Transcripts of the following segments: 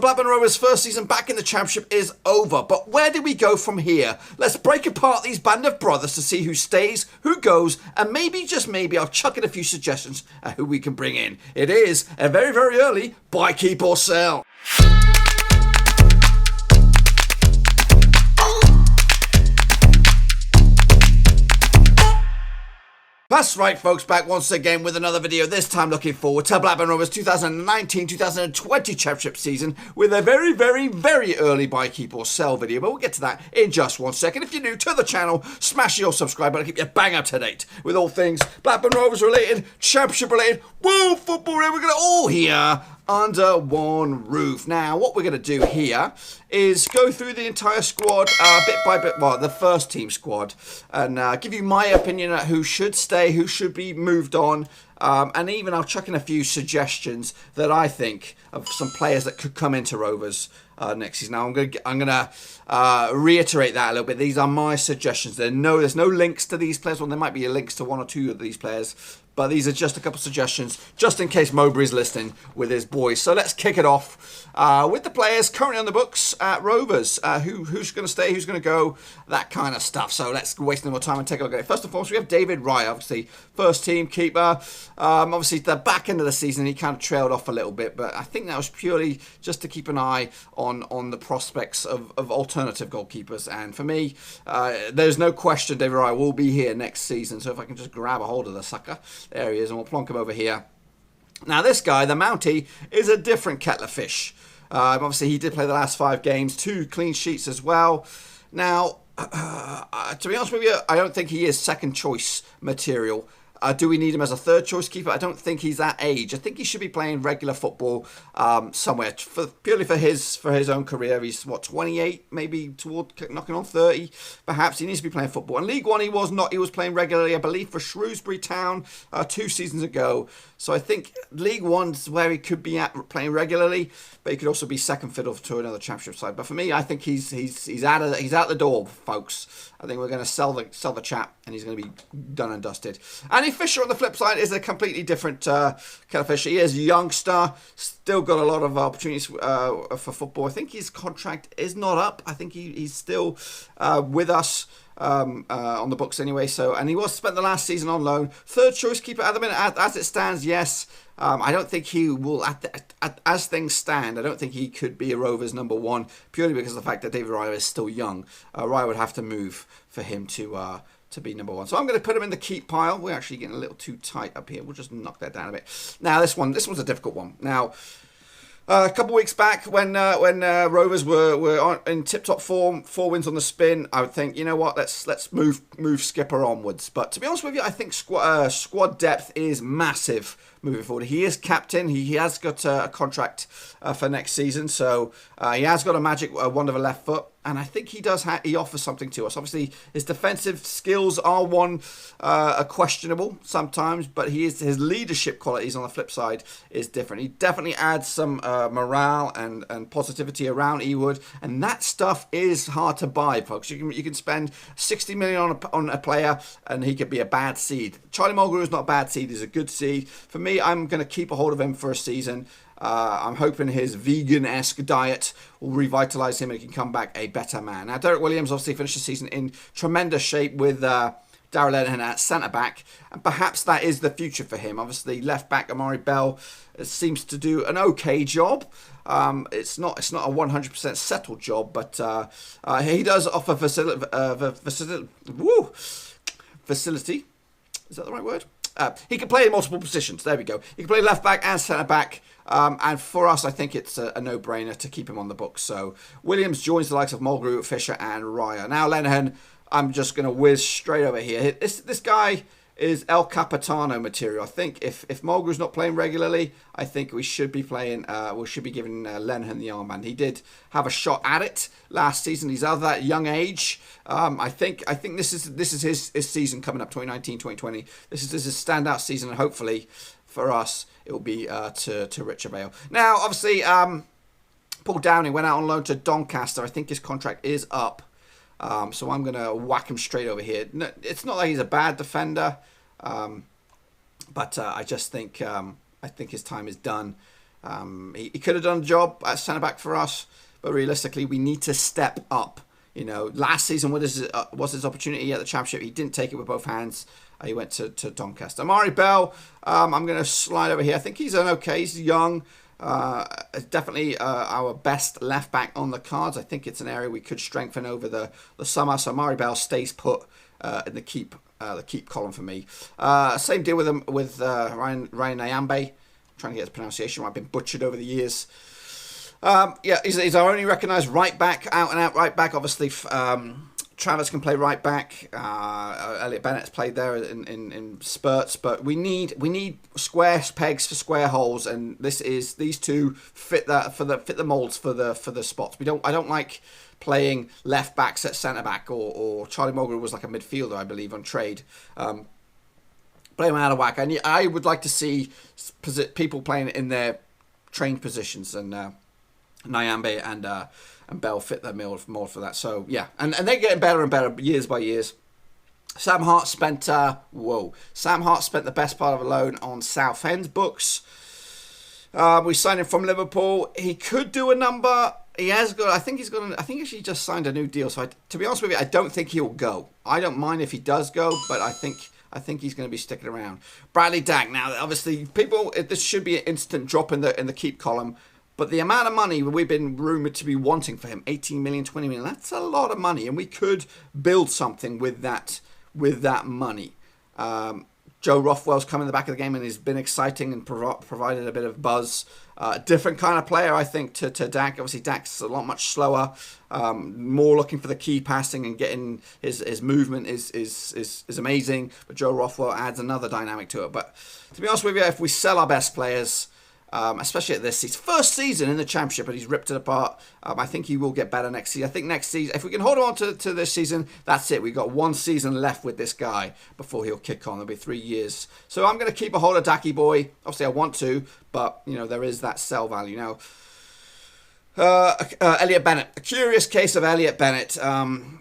Blackburn Rovers' first season back in the Championship is over, but where do we go from here? Let's break apart these band of brothers to see who stays, who goes, and maybe, just maybe, I'll chuck in a few suggestions at who we can bring in. It is a very, very early buy, keep or sell. That's right, folks, back once again with another video, this time looking forward to Blackburn Rovers 2019-2020 Championship season with a very, very, very early buy, keep or sell video, but we'll get to that in just 1 second. If you're new to the channel, smash your subscribe button to keep you bang up to date with all things Blackburn Rovers related, Championship related, world football related. We're going to all here under one roof. Now, what we're going to do here is go through the entire squad bit by bit, well, the first team squad, and give you my opinion on who should stay, who should be moved on, and even I'll chuck in a few suggestions that I think of some players that could come into Rovers next season. Now, I'm gonna reiterate that a little bit. These are my suggestions. There's no links to these players. Well, there might be links to one or two of these players, but these are just a couple of suggestions, just in case Mowbray's listening with his boys. So let's kick it off with the players currently on the books at Rovers. Who's going to stay, who's going to go, that kind of stuff. So let's waste no more time and take a look at it. First and foremost, we have David Raya, obviously first team keeper. Obviously, the back end of the season, he kind of trailed off a little bit, but I think that was purely just to keep an eye on the prospects of alternative goalkeepers. And for me, there's no question David Raya will be here next season. So if I can just grab a hold of the sucker. There he is, and we'll plonk him over here. Now, this guy, the Mountie, is a different kettle of fish. Obviously, he did play the last 5 games, 2 clean sheets as well. Now, to be honest with you, I don't think he is second choice material. Do we need him as a third choice keeper? I don't think he's that age. I think he should be playing regular football somewhere purely for his own career. He's what, 28, maybe toward knocking on 30. Perhaps he needs to be playing football. In League One, he was not. He was playing regularly, I believe, for Shrewsbury Town 2 seasons ago. So I think League One's where he could be at playing regularly, but he could also be second fiddle to another Championship side. But for me, I think he's out the door, folks. I think we're going to sell the chap, and he's going to be done and dusted. Andy Fisher on the flip side is a completely different kind of Fisher. He is a youngster, still got a lot of opportunities for football. I think his contract is not up. I think he's still with us. On the books anyway, and he was spent the last season on loan. Third choice keeper at the minute, as it stands, yes. I don't think he will, as things stand, I don't think he could be a Rovers number 1, purely because of the fact that David Raya is still young. Raya would have to move for him to be number 1. So I'm going to put him in the keep pile. We're actually getting a little too tight up here. We'll just knock that down a bit. Now, this one's a difficult one. Now, a couple of weeks back, when Rovers were in tip-top form, 4 wins on the spin, I would think, you know what, let's move Skipper onwards. But to be honest with you, I think squad depth is massive moving forward. He is captain. He has got a contract for next season, so he has got a magic wand of a left foot. And I think he does. He offers something to us. Obviously, his defensive skills are questionable sometimes, but his leadership qualities on the flip side is different. He definitely adds some morale and positivity around Ewood, and that stuff is hard to buy, folks. You can spend 60 million on a player, and he could be a bad seed. Charlie Mulgrew is not a bad seed; he's a good seed. For me, I'm going to keep a hold of him for a season. I'm hoping his vegan-esque diet will revitalise him and he can come back a better man. Now, Derek Williams obviously finished the season in tremendous shape with Darrell Lenihan at centre-back, and perhaps that is the future for him. Obviously, left-back Amari Bell seems to do an okay job. It's not a 100% settled job, but he does offer facility. Is that the right word? He can play in multiple positions. There we go. He can play left-back and centre-back. And for us, I think it's a no-brainer to keep him on the books. So Williams joins the likes of Mulgrew, Fisher, and Raya. Now, Lenihan, I'm just going to whiz straight over here. This guy is El Capitano material. I think if Mulgrew's not playing regularly, I think we should be playing. We should be giving Lenihan the armband. He did have a shot at it last season. He's of that young age. I think this is his season coming up, 2019-2020. This is his standout season, and hopefully for us it will be to rich avail. Now, obviously, Paul Downing went out on loan to Doncaster. I think his contract is up. So I'm going to whack him straight over here. No, it's not like he's a bad defender, but I just think I think his time is done He could have done a job at centre-back for us, but realistically, we need to step up. You know, last season was his opportunity at the Championship. He didn't take it with both hands. He went to Doncaster. Amari Bell, I'm going to slide over here. I think he's an okay. He's young. Definitely our best left back on the cards. I think it's an area we could strengthen over the summer. So Amari Bell stays put in the keep column for me. Same deal with him with Ryan Nyambe. I'm trying to get his pronunciation right. I've been butchered over the years. Yeah, he's our only recognised right back, out and out right back. Obviously, Travers can play right back. Elliot Bennett's played there in spurts, but we need square pegs for square holes, and these two fit the molds for the spots. I don't like playing left backs at centre back, or Charlie Mulgrew was like a midfielder, I believe, on trade. Play him out of whack. I would like to see people playing in their trained positions, and Nyambe and Bell fit their more for that. So yeah, and they're getting better and better years by years. Sam Hart spent the best part of a loan on Southend's books. We signed him from Liverpool. He could do a number. He has got. I think he actually just signed a new deal. So to be honest with you, I don't think he'll go. I don't mind if he does go, but I think he's going to be sticking around. Bradley Dack. Now, obviously, this should be an instant drop in the keep column. But the amount of money we've been rumoured to be wanting for him, 18 million, 20 million, that's a lot of money. And we could build something with that money. Joe Rothwell's come in the back of the game and he's been exciting and provided a bit of buzz. Different kind of player, I think, to Dack. Obviously, Dack's a lot much slower, more looking for the key passing and getting his movement is amazing. But Joe Rothwell adds another dynamic to it. But to be honest with you, if we sell our best players, especially at this first season in the Championship, and he's ripped it apart. I think he will get better next season. I think next season, if we can hold on to this season, that's it. We've got one season left with this guy before he'll kick on. There'll be 3 years. So I'm going to keep a hold of Dacky boy. Obviously, I want to, but you know there is that sell value now. Elliot Bennett. A curious case of Elliot Bennett.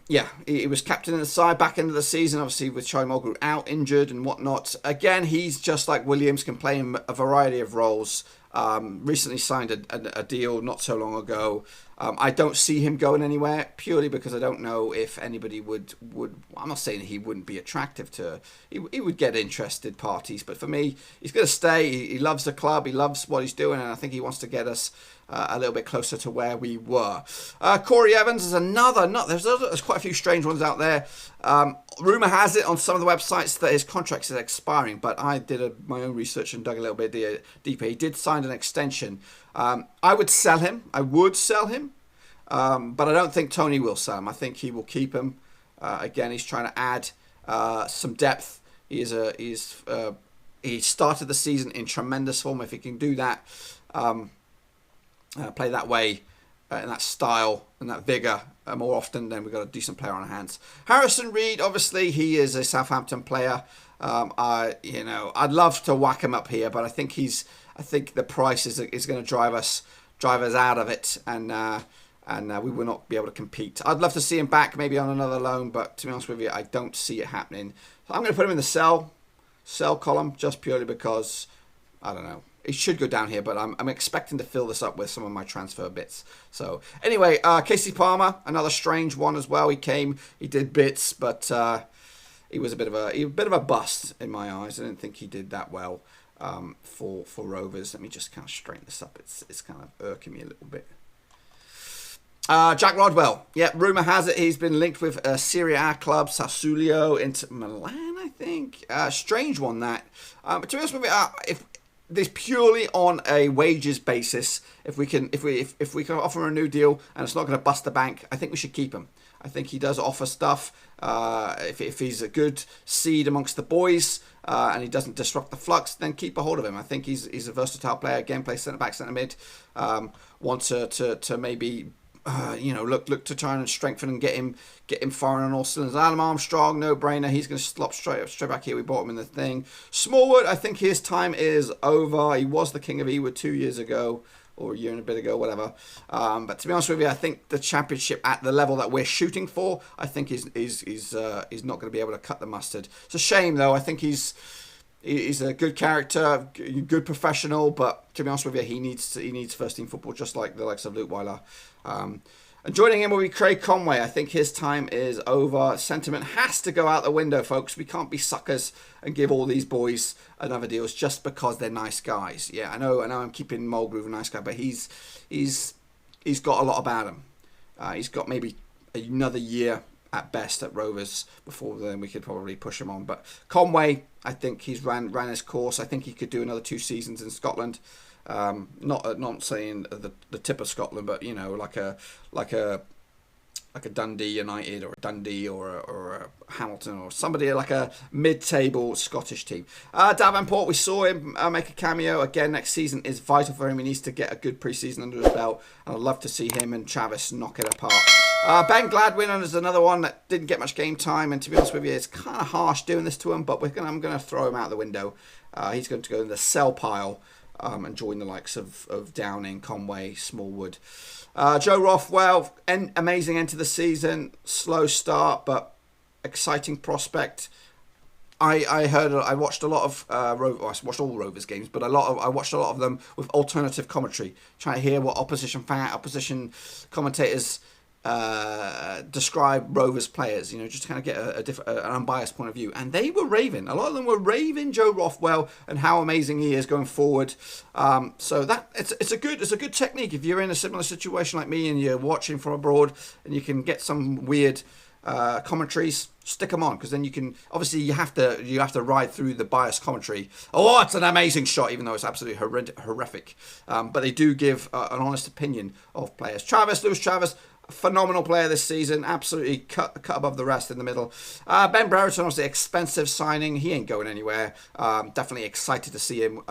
Yeah, he was captain in the side back into the season, obviously with Charlie Mulgrew out, injured and whatnot. Again, he's just like Williams, can play in a variety of roles. Recently signed a deal not so long ago. I don't see him going anywhere purely because I don't know if anybody would. I'm not saying he wouldn't be attractive to. He would get interested parties, but for me, he's going to stay. He loves the club. He loves what he's doing, and I think he wants to get us a little bit closer to where we were. Corey Evans is another. There's quite a few strange ones out there. Rumour has it on some of the websites that his contract is expiring, but I did my own research and dug a little bit deeper. He did sign an extension. I would sell him. But I don't think Tony will sell him. I think he will keep him. Again, he's trying to add some depth. He started the season in tremendous form. If he can do that, play that way, in that style and that vigour more often, then we've got a decent player on our hands. Harrison Reed, obviously, he is a Southampton player. I'd love to whack him up here, but I think the price is going to drive us out of it, and we will not be able to compete. I'd love to see him back, maybe on another loan, but to be honest with you, I don't see it happening. So I'm going to put him in the sell column, just purely because, I don't know, he should go down here, but I'm expecting to fill this up with some of my transfer bits. So anyway, Casey Palmer, another strange one as well. He did bits, but he was a bit of a bust in my eyes. I didn't think he did that well for Rovers. Let me just kind of straighten this up. It's kind of irking me a little bit. Jack Rodwell. Yeah, rumour has it he's been linked with a Serie A club, Sassuolo, Inter Milan, I think. Strange one, that. But to be honest with you, if this purely on a wages basis, if we can offer a new deal and it's not going to bust the bank, I think we should keep him. I think he does offer stuff. If he's a good seed amongst the boys and he doesn't disrupt the flux, then keep a hold of him. I think he's a versatile player. Again, plays centre back, centre mid. Want to maybe look to try and strengthen and get him firing on all cylinders. Adam Armstrong, no brainer. He's going to slop straight back here. We bought him in the thing. Smallwood, I think his time is over. He was the king of Ewood 2 years ago, or a year and a bit ago, whatever. But to be honest with you, I think the Championship at the level that we're shooting for, I think he's not going to be able to cut the mustard. It's a shame though. I think he's He's a good character, good professional, but to be honest with you, he needs first team football, just like the likes of Luke Weiler. And joining him will be Craig Conway. I think his time is over. Sentiment has to go out the window, folks. We can't be suckers and give all these boys another deals just because they're nice guys. Yeah, I know I'm keeping Mulgrew a nice guy, but he's got a lot about him. He's got maybe another year at best at Rovers before then we could probably push him on. But Conway, I think he's ran his course. I think he could do another 2 seasons in Scotland. Not saying the tip of Scotland, but you know, like a Dundee United or a Dundee or a Hamilton or somebody like a mid-table Scottish team. Davenport, we saw him make a cameo again. Next season is vital for him. He needs to get a good pre-season under his belt, and I'd love to see him and Travis knock it apart. Ben Gladwin is another one that didn't get much game time, and to be honest with you, it's kind of harsh doing this to him, but I'm going to throw him out the window. He's going to go in the sell pile and join the likes of Downing, Conway, Smallwood. Joe Rothwell, amazing end to the season, slow start, but exciting prospect. I watched a lot of I watched all Rovers games, but I watched a lot of them with alternative commentary, trying to hear what opposition commentators describe Rovers players, you know, just to kind of get an unbiased point of view. And they were raving. A lot of them were raving Joe Rothwell and how amazing he is going forward. So that it's a good technique if you're in a similar situation like me and you're watching from abroad and you can get some weird commentaries. Stick them on, because then you can obviously you have to ride through the biased commentary. Oh, it's an amazing shot, even though it's absolutely horrific. But they do give an honest opinion of players. Lewis Travis. Phenomenal player this season, absolutely cut above the rest in the middle. Ben Brereton, obviously expensive signing. He ain't going anywhere. Definitely excited to see him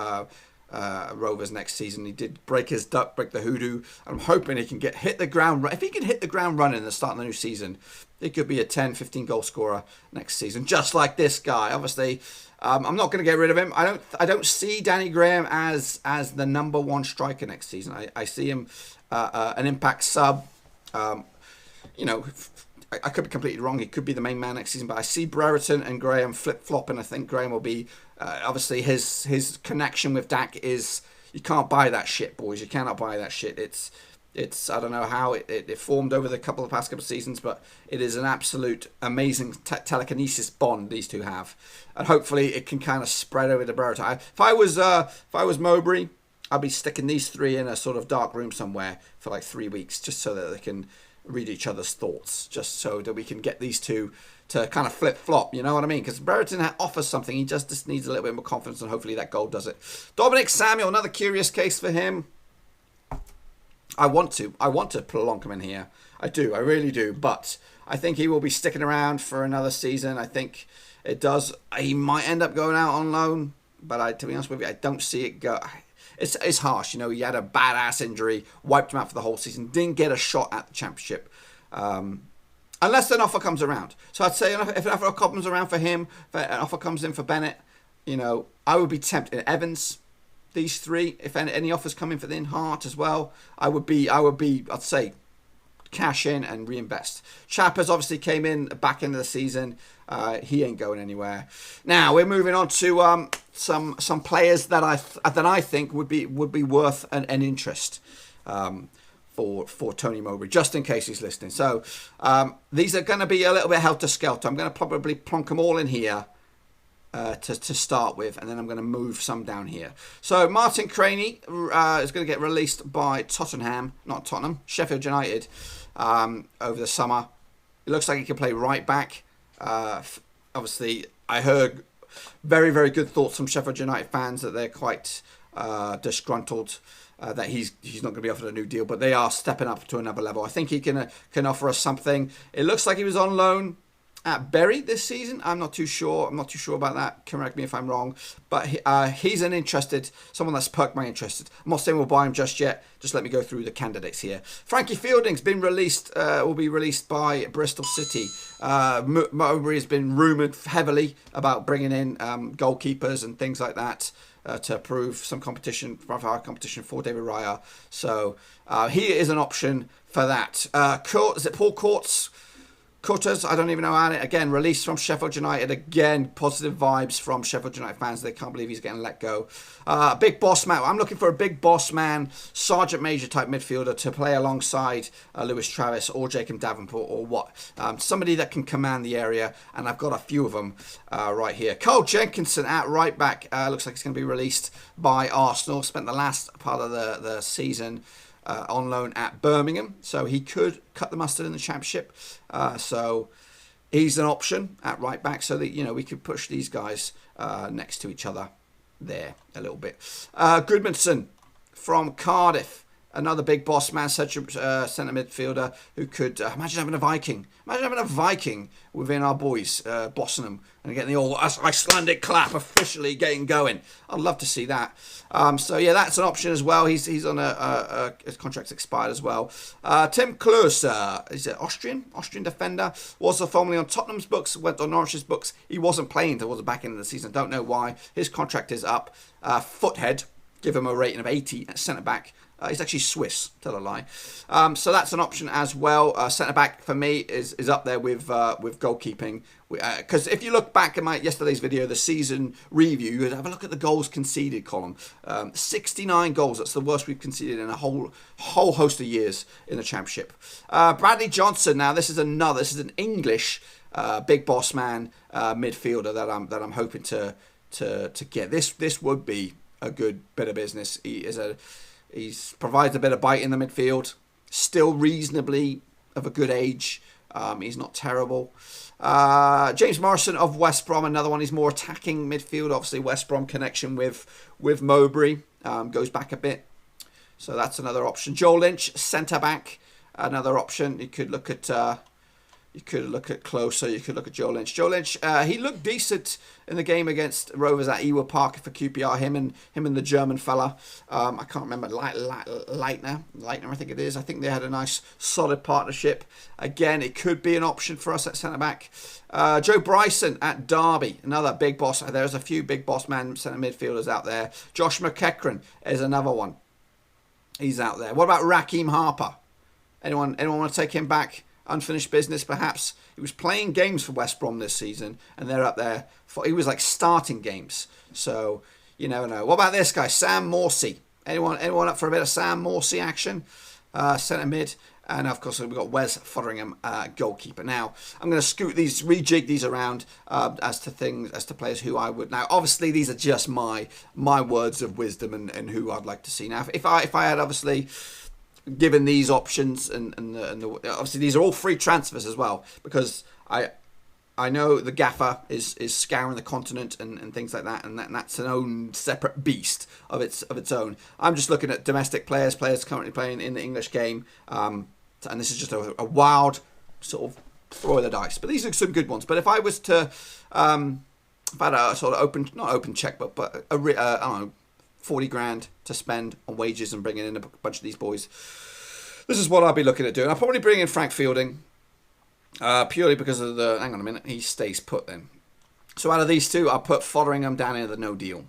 Rovers next season. He did break his duck, break the hoodoo. I'm hoping he can hit the ground. If he can hit the ground running at the start of the new season, he could be a 10, 15 goal scorer next season, just like this guy. Obviously, I'm not going to get rid of him. I don't see Danny Graham as the number one striker next season. I see him an impact sub. You know, I could be completely wrong. He could be the main man next season, but I see Brereton and Graham flip-flop, and I think Graham will be, obviously his connection with Dack is, you can't buy that shit, boys. You cannot buy that shit. It's I don't know how it formed over the past couple of seasons, but it is an absolute amazing telekinesis bond these two have, and hopefully it can kind of spread over to Brereton. If I was Mowbray, I'll be sticking these three in a sort of dark room somewhere for like 3 weeks, just so that they can read each other's thoughts, just so that we can get these two to kind of flip-flop, you know what I mean? Because Brereton offers something, he just needs a little bit more confidence, and hopefully that goal does it. Dominic Samuel, another curious case for him. I want to plonk him in here. I do, I really do, but I think he will be sticking around for another season. I think he might end up going out on loan, but to be honest with you, I don't see it go. It's harsh, you know. He had a badass injury, wiped him out for the whole season, didn't get a shot at the championship, unless an offer comes around. So I'd say if an offer comes around for him, if an offer comes in for Bennett, you know, I would be tempted. Evans, these three, if any offers come in for the Hart as well, I'd say cash in and reinvest. Chappers obviously came in back into the season. He ain't going anywhere. Now we're moving on to some players that I think would be worth an interest for Tony Mowbray, just in case he's listening. So these are going to be a little bit helter-skelter. I'm going to probably plonk them all in here to start with, and then I'm going to move some down here. So Martin Craney is going to get released by Sheffield United over the summer. It looks like he can play right back. Obviously, I heard very, very good thoughts from Sheffield United fans that they're quite disgruntled that he's not going to be offered a new deal, but they are stepping up to another level. I think he can offer us something. It looks like he was on loan at Bury this season. I'm not too sure about that. Correct me if I'm wrong, but he's someone that's perked my interest. I'm not saying we'll buy him just yet. Just let me go through the candidates here. Frankie Fielding's been released. Will be released by Bristol City. Mowbray has been rumoured heavily about bringing in goalkeepers and things like that to prove some competition for David Raya. So he is an option for that. Paul Courts? Cutters, I don't even know about it. Again, released from Sheffield United. Again, positive vibes from Sheffield United fans. They can't believe he's getting let go. Big boss man. I'm looking for a big boss man, sergeant major type midfielder to play alongside Lewis Travis or Jacob Davenport or what. Somebody that can command the area, and I've got a few of them right here. Carl Jenkinson at right back. Looks like he's going to be released by Arsenal. Spent the last part of the season on loan at Birmingham, so he could cut the mustard in the Championship. So he's an option at right back, so that we could push these guys next to each other there a little bit. Goodmanson from Cardiff, another big boss man, centre midfielder who could imagine having a Viking. Imagine having a Viking within our boys, bossing them and getting the old Icelandic clap officially getting going. I'd love to see that. So yeah, that's an option as well. He's on his contract's expired as well. Tim Klose, is it Austrian defender? Was formerly on Tottenham's books, went on Norwich's books. He wasn't playing towards the back end of the season. Don't know why. His contract is up. Foothead, give him a rating of 80 at centre back. He's actually Swiss, tell a lie. So that's an option as well. Centre back for me is up there with goalkeeping. Because if you look back at yesterday's video, the season review, you have a look at the goals conceded column. 69 goals. That's the worst we've conceded in a whole host of years in the Championship. Bradley Johnson. Now this is an English big boss man midfielder that I'm hoping to get. This would be a good bit of business. He's provides a bit of bite in the midfield. Still reasonably of a good age. He's not terrible. James Morrison of West Brom, another one. He's more attacking midfield. Obviously, West Brom connection with Mowbray goes back a bit. So that's another option. Joe Lynch, centre back, another option. You could look at Closer. You could look at Joe Lynch. Joe Lynch, he looked decent in the game against Rovers at Ewood Park for QPR. Him and the German fella. I can't remember. Leitner, I think it is. I think they had a nice, solid partnership. Again, it could be an option for us at centre back. Joe Bryson at Derby, another big boss. There's a few big boss man centre midfielders out there. Josh McEachran is another one. He's out there. What about Raheem Harper? Anyone want to take him back? Unfinished business, perhaps. He was playing games for West Brom this season, and they're up there. He was like starting games, so you never know. What about this guy, Sam Morsey? Anyone up for a bit of Sam Morsey action? Centre mid, and of course we've got Wes Fotheringham, goalkeeper. Now I'm going to rejig these around as to players who I would. Now obviously these are just my words of wisdom and who I'd like to see. Now if I had obviously given these options and obviously these are all free transfers as well, because I know the gaffer is scouring the continent and things like that, and that's an own separate beast of its own. I'm just looking at domestic players currently playing in the English game, and this is just a wild sort of throw of the dice. But these are some good ones. But if I was to if I had a sort of not open checkbook, but I don't know, 40 grand to spend on wages and bringing in a bunch of these boys, this is what I'll be looking at doing. I'll probably bring in Frank Fielding, purely because of the, hang on a minute, he stays put then. So out of these two, I'll put Fotheringham down into the no deal.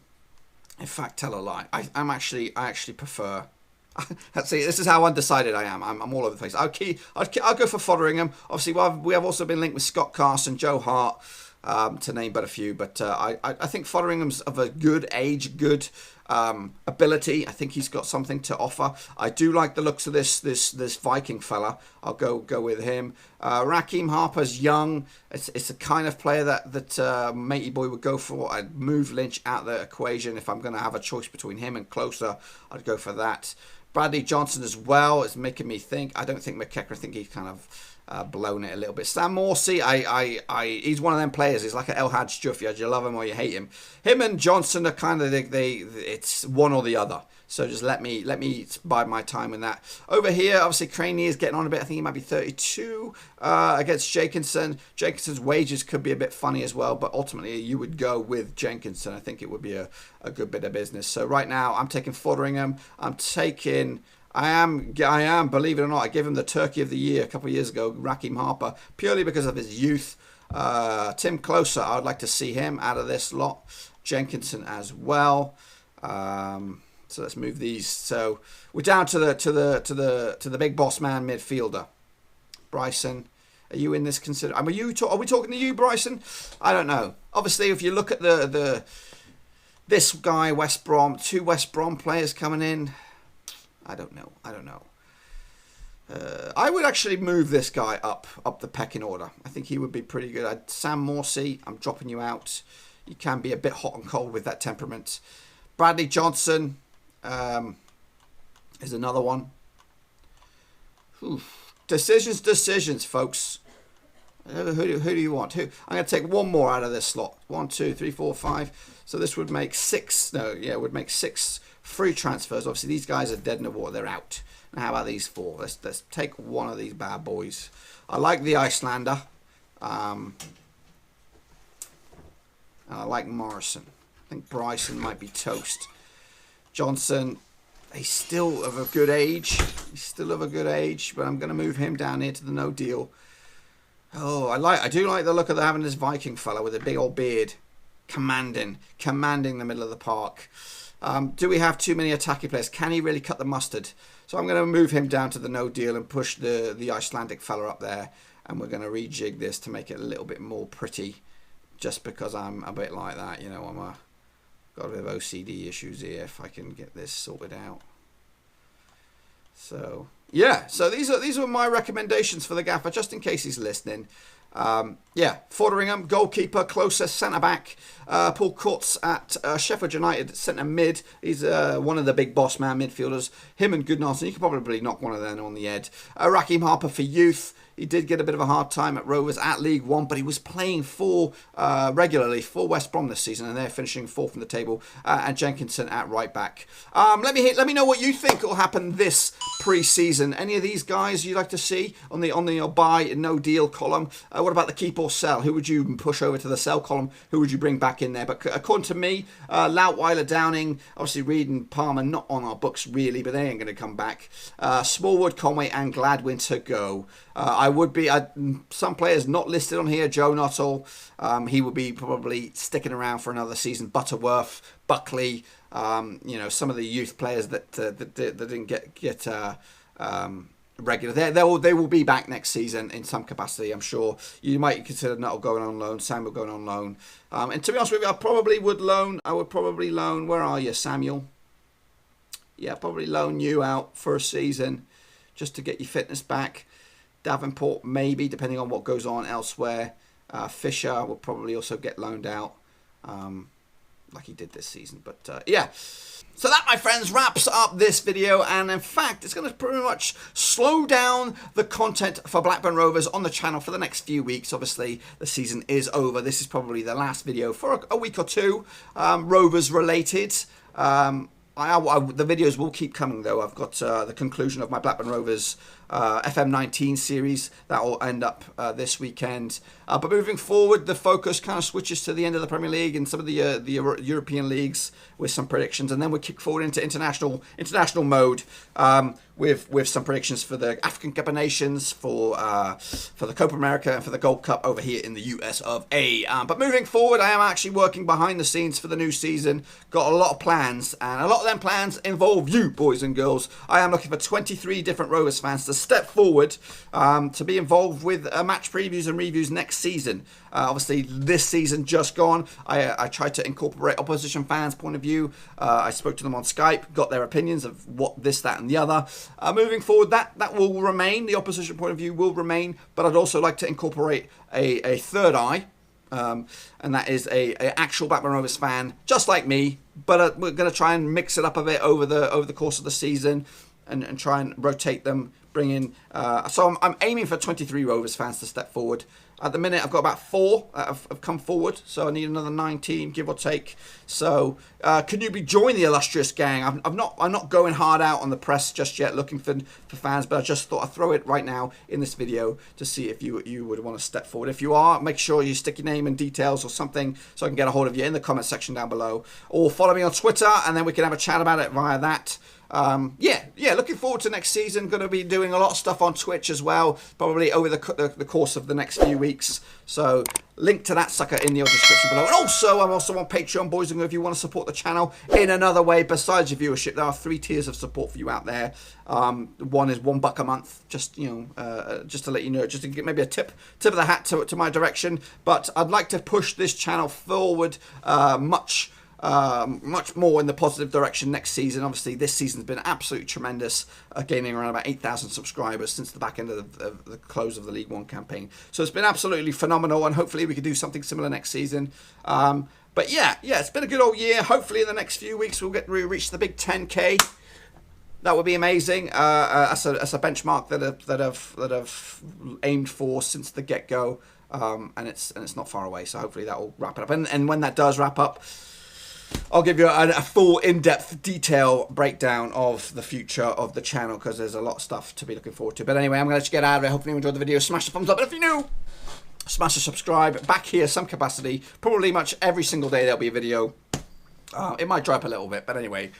In fact, tell a lie. I actually prefer, see, this is how undecided I am. I'm all over the place. I'll go for Fotheringham. Obviously, we have also been linked with Scott Carson, Joe Hart, to name but a few. But I think Fotheringham's of a good age, good ability. I think he's got something to offer. I do like the looks of this Viking fella. I'll go with him. Raheem Harper's young. It's the kind of player that Matey Boy would go for. I'd move Lynch out of the equation if I'm going to have a choice between him and Closer. I'd go for that. Bradley Johnson as well is making me think. I don't think McEachran. I think he's kind of blown it a little bit. Sam Morsey, he's one of them players. He's like an El Hadj Juffy. You love him or you hate him. Him and Johnson are kind of it's one or the other. So just let me bide my time in that. Over here, obviously Craney is getting on a bit. I think he might be 32 against Jenkinson. Jenkinson's wages could be a bit funny as well, but ultimately you would go with Jenkinson. I think it would be a good bit of business. So right now I'm taking Fotheringham. I am, believe it or not, I gave him the Turkey of the Year a couple of years ago, Raheem Harper, purely because of his youth. Tim Closer, I would like to see him out of this lot. Jenkinson as well. So let's move these. So we're down to the big boss man midfielder, Bryson, Are you in this consider? Are we talking to you, Bryson? I don't know. Obviously, if you look at this guy, West Brom, 2 West Brom players coming in. I don't know. I would actually move this guy up the pecking order. I think he would be pretty good. Sam Morsey, I'm dropping you out. You can be a bit hot and cold with that temperament. Bradley Johnson is another one. Oof. Decisions, folks. Who do you want? I'm going to take one more out of this slot. 1, 2, 3, 4, 5. So this would make 6. No, yeah, it would make 6 free transfers. Obviously, these guys are dead in the water. They're out. Now, how about these 4? Let's take one of these bad boys. I like the Icelander. And I like Morrison. I think Bryson might be toast. Johnson, he's still of a good age. But I'm going to move him down here to the no deal. Oh, I do like the look of having this Viking fella with a big old beard, commanding the middle of the park. Do we have too many attacking players? Can he really cut the mustard? So I'm going to move him down to the no deal and push the Icelandic fella up there, and we're going to rejig this to make it a little bit more pretty. Just because I'm a bit like that, you know, got a bit of OCD issues here. If I can get this sorted out. So yeah, so these are my recommendations for the gaffer, just in case he's listening. Yeah, Forderingham, goalkeeper, closest centre back. Paul Courts at Sheffield United, centre mid. He's one of the big boss man midfielders. Him and Goodnarson, you could probably knock one of them on the head. Raheem Harper for youth. He did get a bit of a hard time at Rovers at League One, but he was playing regularly for West Brom this season, and they're finishing 4th in the table. And Jenkinson at right back. Let me know what you think will happen this pre-season. Any of these guys you'd like to see on the buy and no deal column? What about the keep or sell? Who would you push over to the sell column? Who would you bring back in there? But according to me, Loutweiler, Downing, obviously Reed and Palmer not on our books really, but they ain't going to come back. Smallwood, Conway, and Gladwin to go. Some players not listed on here. Joe Nuttall, he would be probably sticking around for another season. Butterworth, Buckley, some of the youth players that didn't get regular. They will be back next season in some capacity, I'm sure. You might consider Nuttall going on loan, Samuel going on loan. And to be honest with you, I would probably loan, where are you, Samuel? Yeah, probably loan you out for a season just to get your fitness back. Davenport, maybe, depending on what goes on elsewhere. Fisher will probably also get loaned out, like he did this season. But, yeah. So that, my friends, wraps up this video. And, in fact, it's going to pretty much slow down the content for Blackburn Rovers on the channel for the next few weeks. Obviously, the season is over. This is probably the last video for a week or two, Rovers-related. The videos will keep coming, though. I've got the conclusion of my Blackburn Rovers FM19 series that will end up this weekend. But moving forward, the focus kind of switches to the end of the Premier League and some of the European leagues with some predictions, and then we kick forward into international mode with some predictions for the African Cup of Nations, for the Copa America, and for the Gold Cup over here in the US of A. But moving forward, I am actually working behind the scenes for the new season. Got a lot of plans, and a lot of them plans involve you, boys and girls. I am looking for 23 different Rovers fans to step forward to be involved with match previews and reviews next season. Obviously, this season just gone, I tried to incorporate opposition fans' point of view. I spoke to them on Skype, got their opinions of what this, that, and the other. Moving forward, that will remain. The opposition point of view will remain, but I'd also like to incorporate a third eye, and that is a actual Blackburn Rovers fan, just like me. But we're going to try and mix it up a bit over the course of the season, and try and rotate them. Bring in. So I'm aiming for 23 Rovers fans to step forward. At the minute, I've got about 4 that have come forward, so I need another 19, give or take. So, can you join the illustrious gang? I'm not going hard out on the press just yet, looking for fans, but I just thought I'd throw it right now in this video to see if you would want to step forward. If you are, make sure you stick your name and details or something so I can get a hold of you in the comment section down below, or follow me on Twitter, and then we can have a chat about it via that. yeah, looking forward to next season. Going to be doing a lot of stuff on Twitch as well, probably over the course of the next few weeks. So link to that sucker in the description below. And also, I'm also on Patreon, boys and girls, if you want to support the channel in another way besides your viewership. There are 3 tiers of support for you out there. One is $1 a month, just just to let you know, just to get maybe a tip of the hat to my direction. But I'd like to push this channel forward much more in the positive direction next season. Obviously, this season's been absolutely tremendous, gaining around about 8,000 subscribers since the back end of the close of the League One campaign. So it's been absolutely phenomenal, and hopefully we can do something similar next season. But yeah, it's been a good old year. Hopefully in the next few weeks we'll reach the big 10K. That would be amazing. That's a benchmark that I've aimed for since the get-go, and it's not far away. So hopefully that will wrap it up. And when that does wrap up, I'll give you a full in-depth detail breakdown of the future of the channel, because there's a lot of stuff to be looking forward to. But anyway, I'm going to let you get out of it. Hopefully you enjoyed the video. Smash the thumbs up. And if you're new, smash the subscribe. Back here, some capacity. Probably much every single day there'll be a video. It might dry up a little bit. But anyway,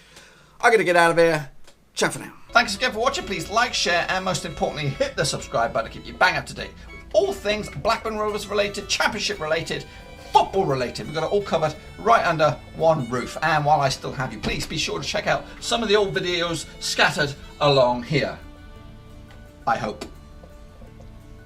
I'm going to get out of here. Ciao for now. Thanks again for watching. Please like, share, and most importantly, hit the subscribe button to keep you bang up to date with all things Blackburn Rovers related, championship related, football related. We've got it all covered right under one roof. And while I still have you, please be sure to check out some of the old videos scattered along here. I hope.